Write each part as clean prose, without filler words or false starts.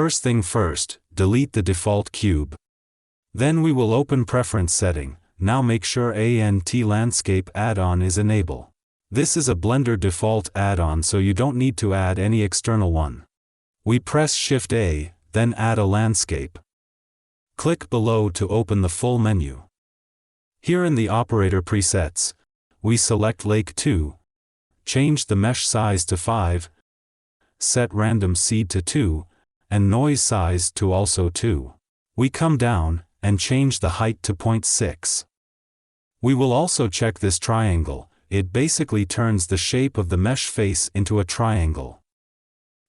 First thing first, delete the default cube. Then we will open Preference Setting. Now make sure Anti-Landscape add-on is enabled. This is a Blender default add-on, so you don't need to add any external one. We press Shift-A, then add a landscape. Click below to open the full menu. Here in the operator presets, we select Lake 2, change the mesh size to 5, set random seed to 2, and noise size to also 2. We come down and change the height to 0.6. We will also check this triangle. It basically turns the shape of the mesh face into a triangle.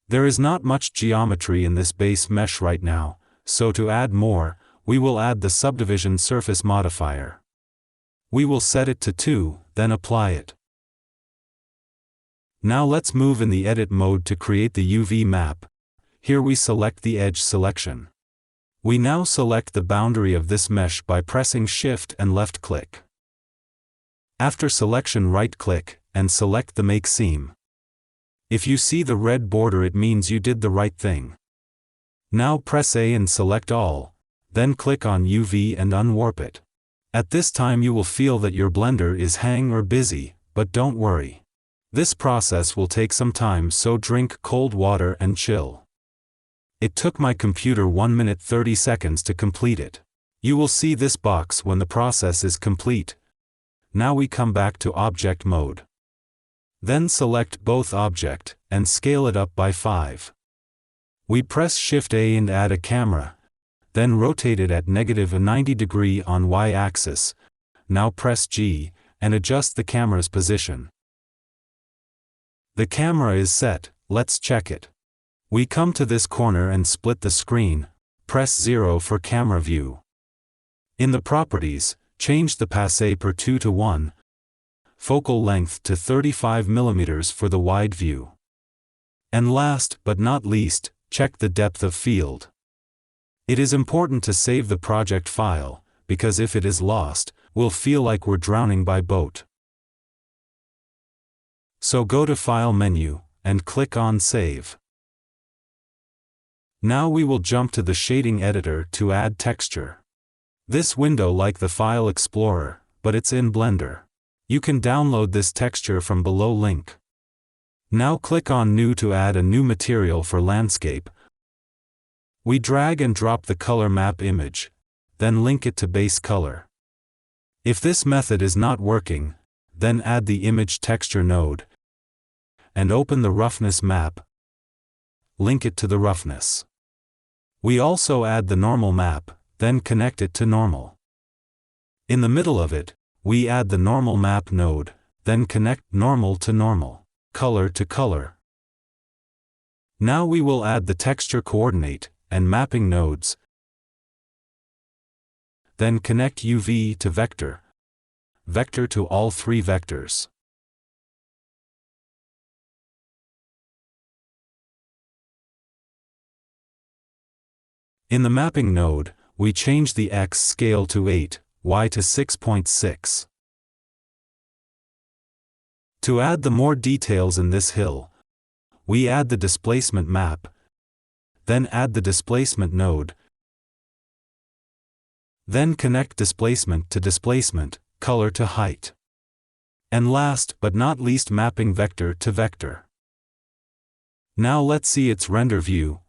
There is not much geometry in this base mesh right now, so to add more, we will add the subdivision surface modifier. We will set it to 2, then apply it. Now let's move in the edit mode to create the UV map. Here we select the edge selection. We now select the boundary of this mesh by pressing Shift and left click. After selection, right-click, and select the Make Seam. If you see the red border, it means you did the right thing. Now press A and select all, then click on UV and unwarp it. At this time you will feel that your Blender is hang or busy, but don't worry. This process will take some time, so drink cold water and chill. It took my computer 1 minute 30 seconds to complete it. You will see this box when the process is complete. Now we come back to object mode. Then select both object, and scale it up by 5. We press Shift-A and add a camera, then rotate it at -90 degree on Y-axis. Now press G, and adjust the camera's position. The camera is set, let's check it. We come to this corner and split the screen, press 0 for camera view. In the properties, change the passe per 2 to 1, focal length to 35 mm for the wide view. And last but not least, check the depth of field. It is important to save the project file, because if it is lost, we'll feel like we're drowning by boat. So go to File menu, and click on Save. Now we will jump to the shading editor to add texture. This window like the File Explorer, but it's in Blender. You can download this texture from below link. Now click on New to add a new material for landscape. We drag and drop the color map image, then link it to base color. If this method is not working, then add the image texture node, and open the roughness map. Link it to the roughness. We also add the normal map, then connect it to normal. In the middle of it, we add the normal map node, then connect normal to normal, color to color. Now we will add the texture coordinate and mapping nodes, then connect UV to vector, vector to all 3 vectors. In the mapping node, we change the X scale to 8, Y to 6.6. To add the more details in this hill, we add the displacement map, then add the displacement node, then connect displacement to displacement, color to height. And last but not least, mapping vector to vector. Now let's see its render view.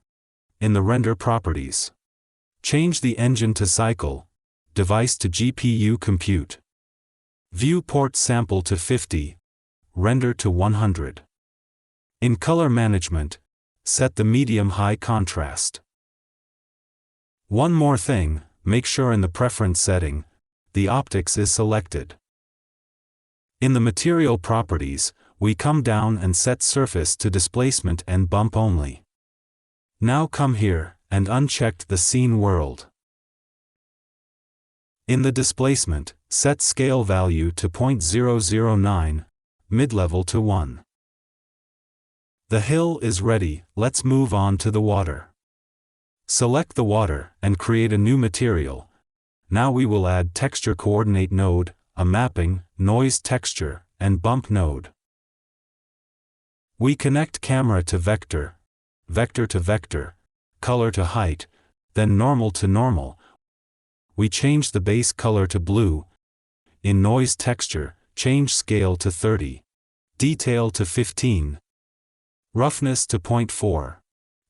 In the render properties, change the engine to cycle, device to GPU compute, viewport sample to 50, render to 100. In color management, set the medium high contrast. One more thing, make sure in the preference setting, the optics is selected. In the material properties, we come down and set surface to displacement and bump only. Now come here, and uncheck the scene world. In the displacement, set scale value to 0.009, mid-level to 1. The hill is ready, let's move on to the water. Select the water, and create a new material. Now we will add texture coordinate node, a mapping, noise texture, and bump node. We connect camera to vector, vector to vector, color to height, then normal to normal. We change the base color to blue. In noise texture, change scale to 30. Detail to 15. Roughness to 0.4.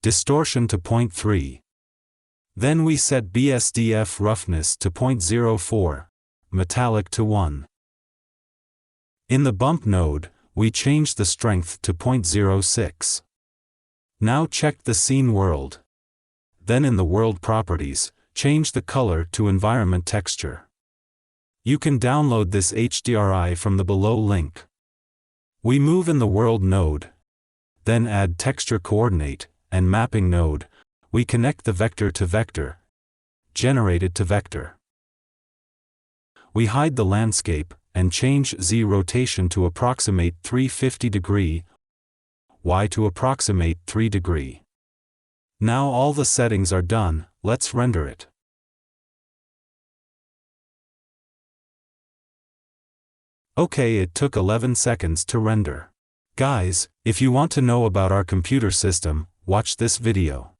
Distortion to 0.3. Then we set BSDF roughness to 0.04. Metallic to 1. In the bump node, we change the strength to 0.06. Now check the scene world. Then in the world properties, change the color to environment texture. You can download this HDRI from the below link. We move in the world node. Then add texture coordinate and mapping node. We connect the vector to vector. Generated to vector. We hide the landscape and change Z rotation to approximate 350 degree, Y to approximate 3 degree. Now all the settings are done, let's render it. Okay, it took 11 seconds to render. Guys, if you want to know about our computer system, watch this video.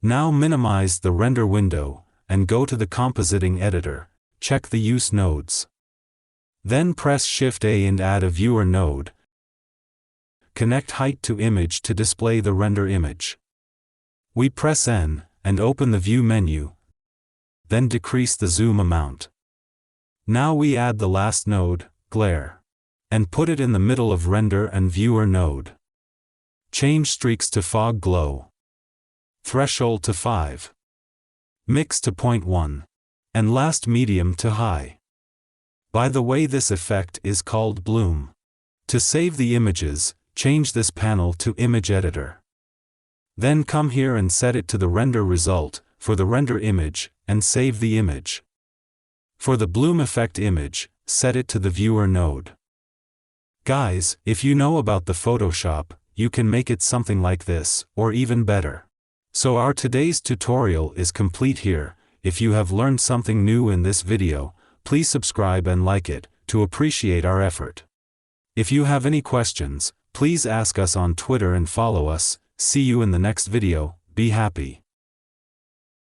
Now minimize the render window, and go to the compositing editor, check the use nodes. Then press Shift-A and add a viewer node. Connect height to image to display the render image. We press N, and open the view menu. Then decrease the zoom amount. Now we add the last node, glare. And put it in the middle of render and viewer node. Change streaks to fog glow. Threshold to 5. Mix to 0.1. And last medium to high. By the way, this effect is called bloom. To save the images, change this panel to Image Editor. Then come here and set it to the render result, for the render image, and save the image. For the bloom effect image, set it to the viewer node. Guys, if you know about the Photoshop, you can make it something like this, or even better. So our today's tutorial is complete here. If you have learned something new in this video, please subscribe and like it, to appreciate our effort. If you have any questions, please ask us on Twitter and follow us. See you in the next video. Be happy.